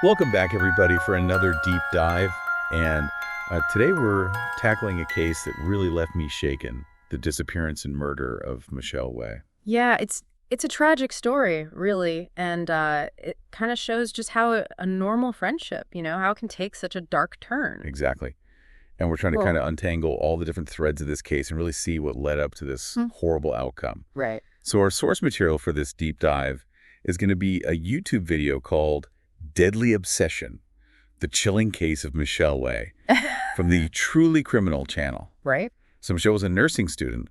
Welcome back, everybody, for another deep dive. And today we're tackling a case that really left me shaken, the disappearance and murder of Michelle Way. Yeah, it's a tragic story, really, and it kind of shows just how a normal friendship, how it can take such a dark turn. Exactly. And we're trying to kind Well, of untangle all the different threads of this case and really see what led up to this horrible outcome. right. So our source material for this deep dive is going to be a YouTube video called Deadly Obsession, The Chilling Case of Michelle Way from the Truly Criminal channel. Right? So Michelle was a nursing student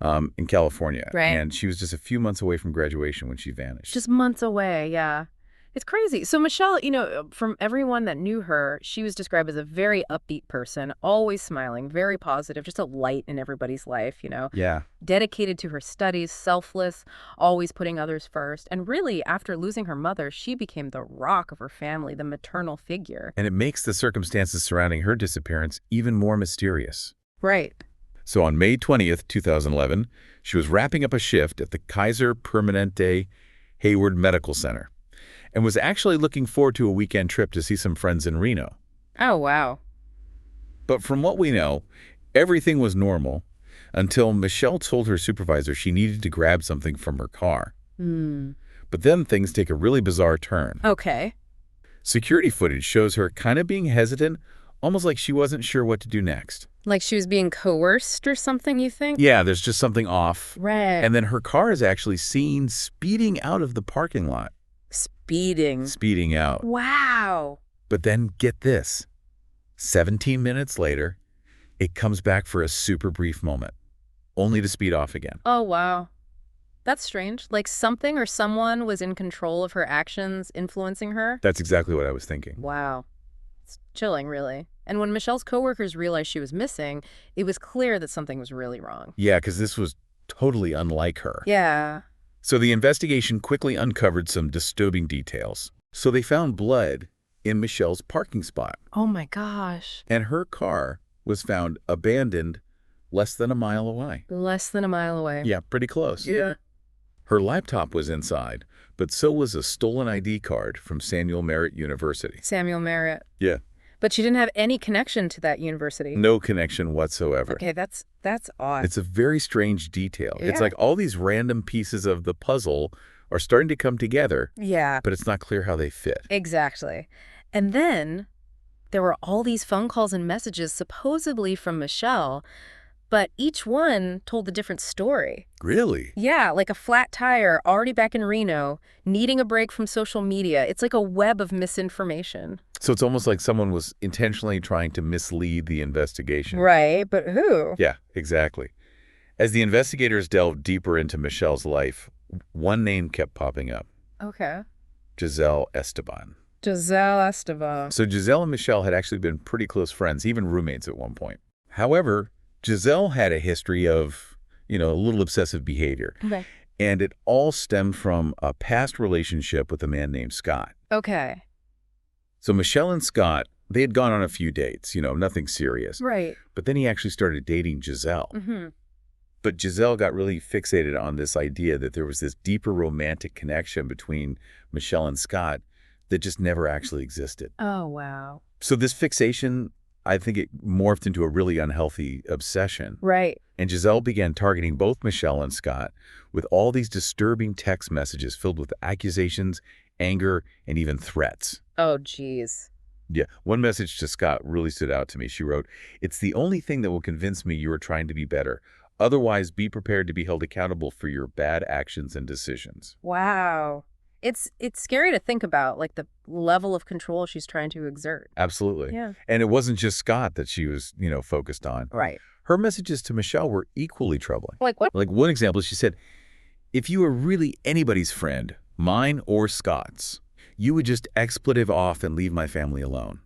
in California, Right. and she was just a few months away from graduation when she vanished. Just months away, yeah. It's crazy. So Michelle, from everyone that knew her, she was described as a very upbeat person, always smiling, very positive, just a light in everybody's life. Yeah, Dedicated to her studies, selfless, always putting others first. And really, after losing her mother, she became the rock of her family, the maternal figure. and it makes the circumstances surrounding her disappearance even more mysterious. Right. So on May 20th, 2011, she was wrapping up a shift at the Kaiser Permanente Hayward Medical Center and was actually looking forward to a weekend trip to see some friends in Reno. Oh, wow. But from what we know, everything was normal until Michelle told her supervisor she needed to grab something from her car. Hmm. But then things take a really bizarre turn. Okay. Security footage shows her kind of being hesitant, almost like she wasn't sure what to do next. Like she was being coerced or something, you think? Yeah, there's just something off. Right. And then her car is actually seen speeding out of the parking lot. Speeding. Speeding out. Wow. But then get this. 17 minutes later, it comes back for a super brief moment, only to speed off again. Oh, wow. That's strange. Like something or someone was in control of her actions, influencing her? That's exactly what I was thinking. Wow. It's chilling, really. And when Michelle's coworkers realized she was missing, it was clear that something was really wrong. Yeah, because this was totally unlike her. Yeah. So the investigation quickly uncovered some disturbing details. So they found blood in Michelle's parking spot, Oh, my gosh. and her car was found abandoned less than a mile away. Less than a mile away. Yeah, pretty close. Yeah. Her laptop was inside, but so was a stolen ID card from Samuel Merritt University. Samuel Merritt. Yeah. But she didn't have any connection to that university. No connection whatsoever. Okay, that's odd. It's a very strange detail. It's Yeah. like all these random pieces of the puzzle are starting to come together, Yeah. but it's not clear how they fit. Exactly. And then there were all these phone calls and messages supposedly from Michelle, but each one told a different story. Really? Yeah, like a flat tire, already back in Reno, needing a break from social media. It's like a web of misinformation. So it's almost like someone was intentionally trying to mislead the investigation. Right, but who? Yeah, exactly. As the investigators delved deeper into Michelle's life, one name kept popping up: Okay. Giselle Esteban. Giselle Esteban. So Giselle and Michelle had actually been pretty close friends, even roommates at one point. However, Giselle had a history of, a little obsessive behavior. Okay. And it all stemmed from a past relationship with a man named Scott. Okay. So Michelle and Scott, they had gone on a few dates, nothing serious. Right. But then he actually started dating Giselle. Mm-hmm. But Giselle got really fixated on this idea that there was this deeper romantic connection between Michelle and Scott that just never actually existed. Oh, wow. So this fixation, I think it morphed into a really unhealthy obsession. Right. And Giselle began targeting both Michelle and Scott with all these disturbing text messages filled with accusations, anger, and even threats. Oh, geez. Yeah, one message to Scott really stood out to me. She wrote, "It's the only thing that will convince me you are trying to be better. Otherwise, be prepared to be held accountable for your bad actions and decisions." Wow. It's scary to think about, like the level of control she's trying to exert. Absolutely. Yeah. And it wasn't just Scott that she was, focused on. Right. Her messages to Michelle were equally troubling. Like what? Like one example, she said, "If you were really anybody's friend, mine or Scott's, you would just expletive off and leave my family alone."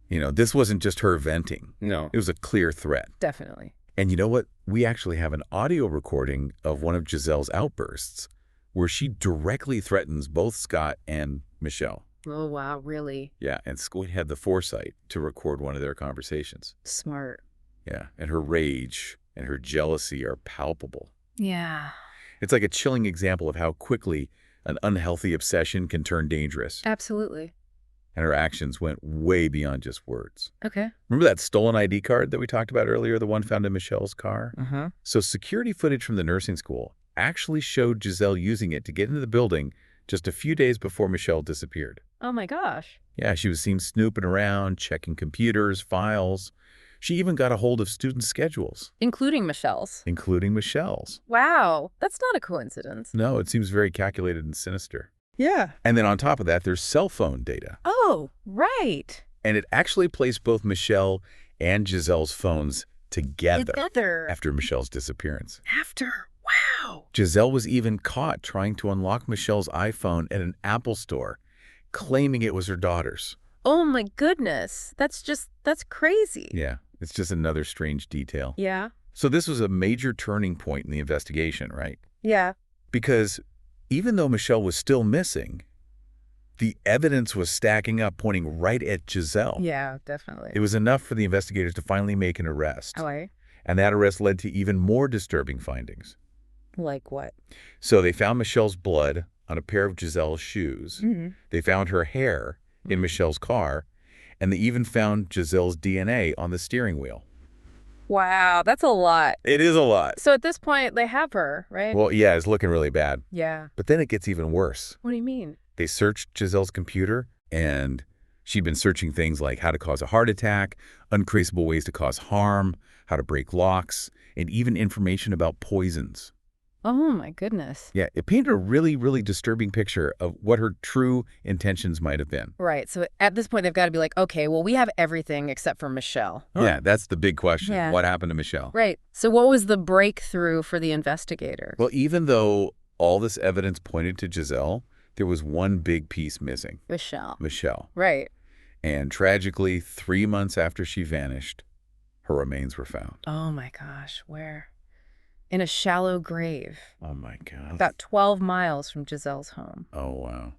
This wasn't just her venting. No. It was a clear threat. Definitely. And you know what? We actually have an audio recording of one of Giselle's outbursts where she directly threatens both Scott and Michelle. Oh, wow. Really? Yeah, and Scott had the foresight to record one of their conversations. Smart. Yeah, and her rage and her jealousy are palpable. Yeah. It's like a chilling example of how quickly An unhealthy obsession can turn dangerous, Absolutely. and her actions went way beyond just words. Okay. Remember that stolen ID card that we talked about earlier, the one found in Michelle's car? Uh-huh. So security footage from the nursing school actually showed Giselle using it to get into the building just a few days before Michelle disappeared. Oh my gosh. Yeah, she was seen snooping around, checking computers, files. She even got a hold of student schedules, Including Michelle's. including Michelle's. Wow. That's not a coincidence. No, it seems very calculated and sinister. Yeah. And then on top of that, there's cell phone data. Oh, right. And it actually placed both Michelle and Giselle's phones together after Michelle's disappearance. Wow. Giselle was even caught trying to unlock Michelle's iPhone at an Apple store, claiming it was her daughter's. Oh my goodness. That's crazy. Yeah, it's just another strange detail. Yeah. So this was a major turning point in the investigation, right? Yeah. Because even though Michelle was still missing, the evidence was stacking up, pointing right at Giselle. Yeah, definitely. It was enough for the investigators to finally make an arrest. Oh, And that arrest led to even more disturbing findings. like what? So they found Michelle's blood on a pair of Giselle's shoes. Mm-hmm. They found her hair in Michelle's car, and they even found Giselle's DNA on the steering wheel. Wow, that's a lot. It is a lot. So at this point, they have her, right? Well, yeah, it's looking really bad. Yeah. But then it gets even worse. What do you mean? They searched Giselle's computer, and she'd been searching things like how to cause a heart attack, untraceable ways to cause harm, how to break locks, and even information about poisons. Oh my goodness. Yeah, it painted a really, really disturbing picture of what her true intentions might have been. Right. So at this point, they've got to be like, okay, well, we have everything except for Michelle. Yeah, that's the big question. Yeah. What happened to Michelle? Right. So what was the breakthrough for the investigators? Well, even though all this evidence pointed to Giselle, there was one big piece missing. Michelle. Right. And tragically, 3 months after she vanished, her remains were found. Oh my gosh. Where? In a shallow grave. Oh, my God. About 12 miles from Giselle's home. Oh, wow.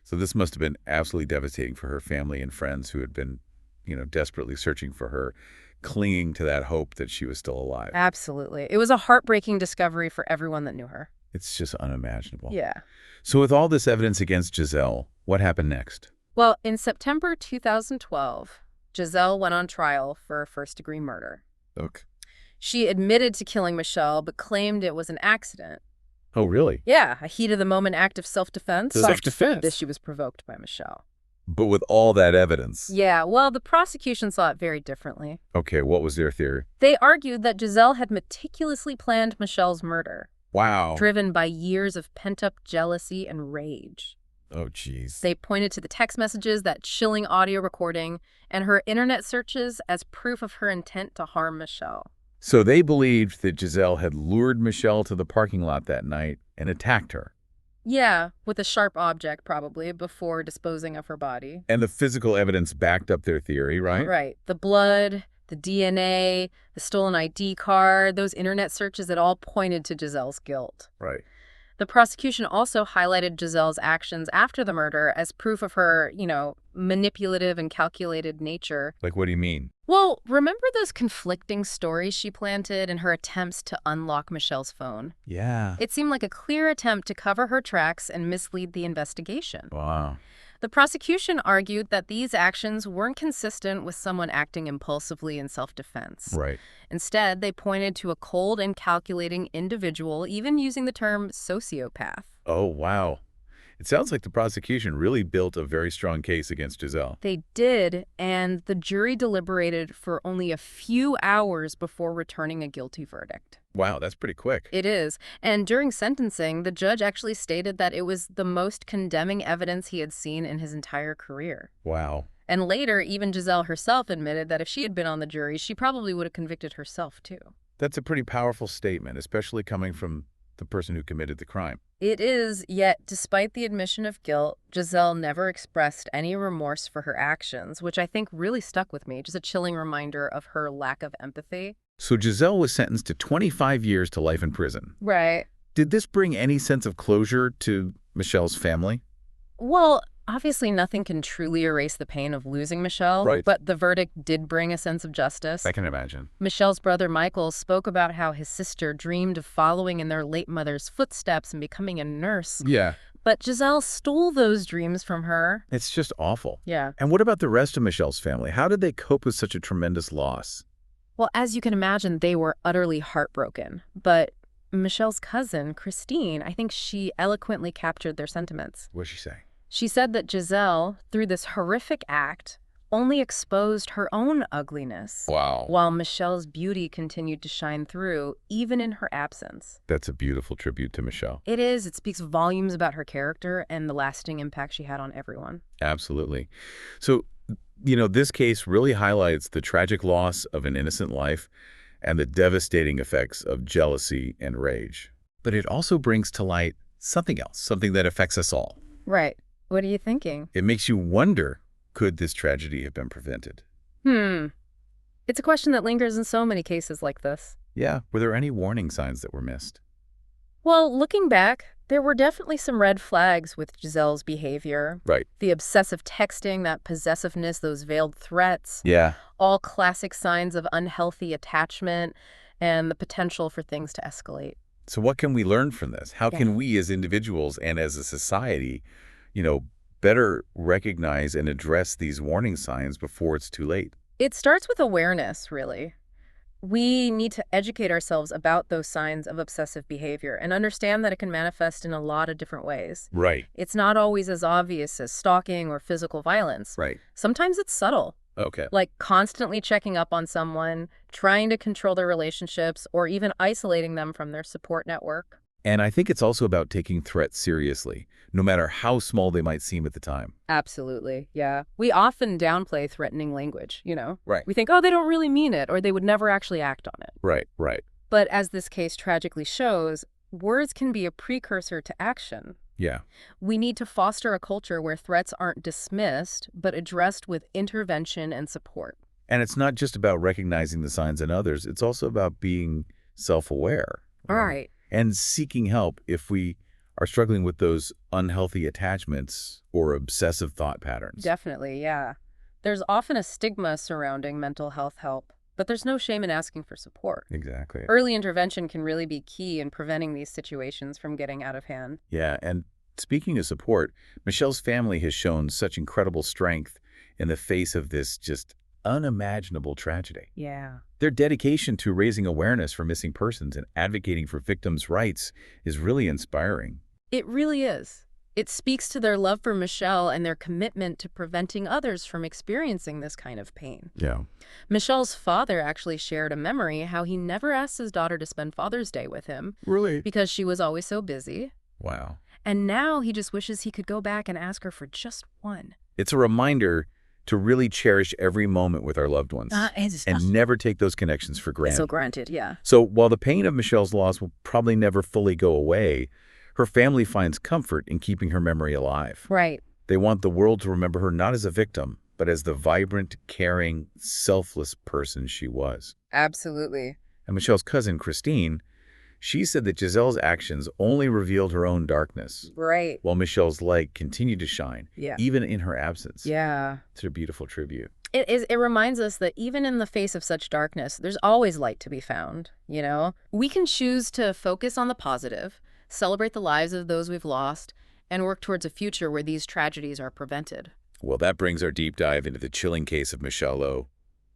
So this must have been absolutely devastating for her family and friends who had been, desperately searching for her, clinging to that hope that she was still alive. Absolutely. It was a heartbreaking discovery for everyone that knew her. It's just unimaginable. Yeah. So with all this evidence against Giselle, what happened next? Well, in September 2012, Giselle went on trial for first-degree murder. Okay. She admitted to killing Michelle, but claimed it was an accident. Oh, really? Yeah, a heat-of-the-moment act of self-defense. Self-defense? This she was provoked by Michelle. But with all that evidence. Yeah, well, the prosecution saw it very differently. Okay, what was their theory? They argued that Giselle had meticulously planned Michelle's murder, Wow. driven by years of pent-up jealousy and rage. Oh, jeez. They pointed to the text messages, that chilling audio recording, and her internet searches as proof of her intent to harm Michelle. So they believed that Giselle had lured Michelle to the parking lot that night and attacked her. Yeah, with a sharp object, probably, before disposing of her body. And the physical evidence backed up their theory, right? Right. The blood, the DNA, the stolen ID card, those internet searches, it all pointed to Giselle's guilt. Right. The prosecution also highlighted Giselle's actions after the murder as proof of her, manipulative and calculated nature. Like, what do you mean? Well, remember those conflicting stories she planted in her attempts to unlock Michelle's phone? Yeah. It seemed like a clear attempt to cover her tracks and mislead the investigation. Wow. The prosecution argued that these actions weren't consistent with someone acting impulsively in self-defense. Right. Instead, they pointed to a cold and calculating individual, even using the term sociopath. Oh, wow. It sounds like the prosecution really built a very strong case against Giselle. They did, and the jury deliberated for only a few hours before returning a guilty verdict. Wow, that's pretty quick. It is. And during sentencing, the judge actually stated that it was the most condemning evidence he had seen in his entire career. Wow. And later, even Giselle herself admitted that if she had been on the jury, she probably would have convicted herself, too. That's a pretty powerful statement, especially coming from the person who committed the crime. It is, yet despite the admission of guilt, Giselle never expressed any remorse for her actions, which I think really stuck with me, just a chilling reminder of her lack of empathy. So Giselle was sentenced to 25 years to life in prison. Right. Did this bring any sense of closure to Michelle's family? Well, Obviously, nothing can truly erase the pain of losing Michelle, Right. but the verdict did bring a sense of justice. I can imagine. Michelle's brother Michael spoke about how his sister dreamed of following in their late mother's footsteps and becoming a nurse. Yeah. But Giselle stole those dreams from her. It's just awful. Yeah. And what about the rest of Michelle's family? How did they cope with such a tremendous loss? Well, as you can imagine, they were utterly heartbroken. But Michelle's cousin, Christine, I think she eloquently captured their sentiments. What'd she say? She said that Giselle, through this horrific act, only exposed her own ugliness, Wow. while Michelle's beauty continued to shine through, even in her absence. That's a beautiful tribute to Michelle. It is. It speaks volumes about her character and the lasting impact she had on everyone. Absolutely. So, this case really highlights the tragic loss of an innocent life and the devastating effects of jealousy and rage. But it also brings to light something else, something that affects us all. Right. What are you thinking? It makes you wonder, could this tragedy have been prevented? It's a question that lingers in so many cases like this. Yeah. Were there any warning signs that were missed? Well, looking back, there were definitely some red flags with Giselle's behavior. Right. The obsessive texting, that possessiveness, those veiled threats. Yeah. All classic signs of unhealthy attachment and the potential for things to escalate. So what can we learn from this? How Yeah. can we as individuals and as a society, better recognize and address these warning signs before it's too late? It starts with awareness, really. We need to educate ourselves about those signs of obsessive behavior and understand that it can manifest in a lot of different ways. Right. It's not always as obvious as stalking or physical violence. Right. Sometimes it's subtle, Okay. like constantly checking up on someone, trying to control their relationships, or even isolating them from their support network. And I think it's also about taking threats seriously, no matter how small they might seem at the time. Absolutely, yeah. We often downplay threatening language, Right. We think, oh, they don't really mean it, or they would never actually act on it. Right. Right. But as this case tragically shows, words can be a precursor to action. Yeah. We need to foster a culture where threats aren't dismissed, but addressed with intervention and support. And it's not just about recognizing the signs in others. It's also about being self-aware. All right. And seeking help if we are struggling with those unhealthy attachments or obsessive thought patterns. Definitely, yeah. There's often a stigma surrounding mental health help, but there's no shame in asking for support. Exactly. Early intervention can really be key in preventing these situations from getting out of hand. Yeah, and speaking of support, Michelle's family has shown such incredible strength in the face of this just unimaginable tragedy. Yeah. Their dedication to raising awareness for missing persons and advocating for victims' rights is really inspiring. It really is. It speaks to their love for Michelle and their commitment to preventing others from experiencing this kind of pain. Yeah. Michelle's father actually shared a memory how he never asked his daughter to spend Father's Day with him Really? because she was always so busy. Wow. And now he just wishes he could go back and ask her for just one. It's a reminder to really cherish every moment with our loved ones and never take those connections for granted. So granted, yeah. So while the pain of Michelle's loss will probably never fully go away, her family finds comfort in keeping her memory alive. Right. They want the world to remember her not as a victim, but as the vibrant, caring, selfless person she was. Absolutely. And Michelle's cousin, Christine, she said that Giselle's actions only revealed her own darkness, Right. while Michelle's light continued to shine, Yeah. even in her absence. Yeah. It's a beautiful tribute. It reminds us that even in the face of such darkness, there's always light to be found, We can choose to focus on the positive, celebrate the lives of those we've lost, and work towards a future where these tragedies are prevented. Well, that brings our deep dive into the chilling case of Michelle Lowe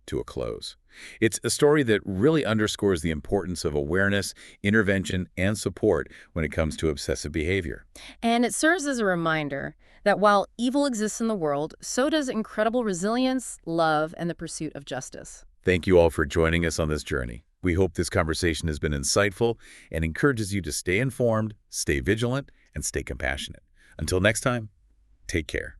to a close. It's a story that really underscores the importance of awareness, intervention, and support when it comes to obsessive behavior. And it serves as a reminder that while evil exists in the world, so does incredible resilience, love, and the pursuit of justice. Thank you all for joining us on this journey. We hope this conversation has been insightful and encourages you to stay informed, stay vigilant, and stay compassionate. Until next time, take care.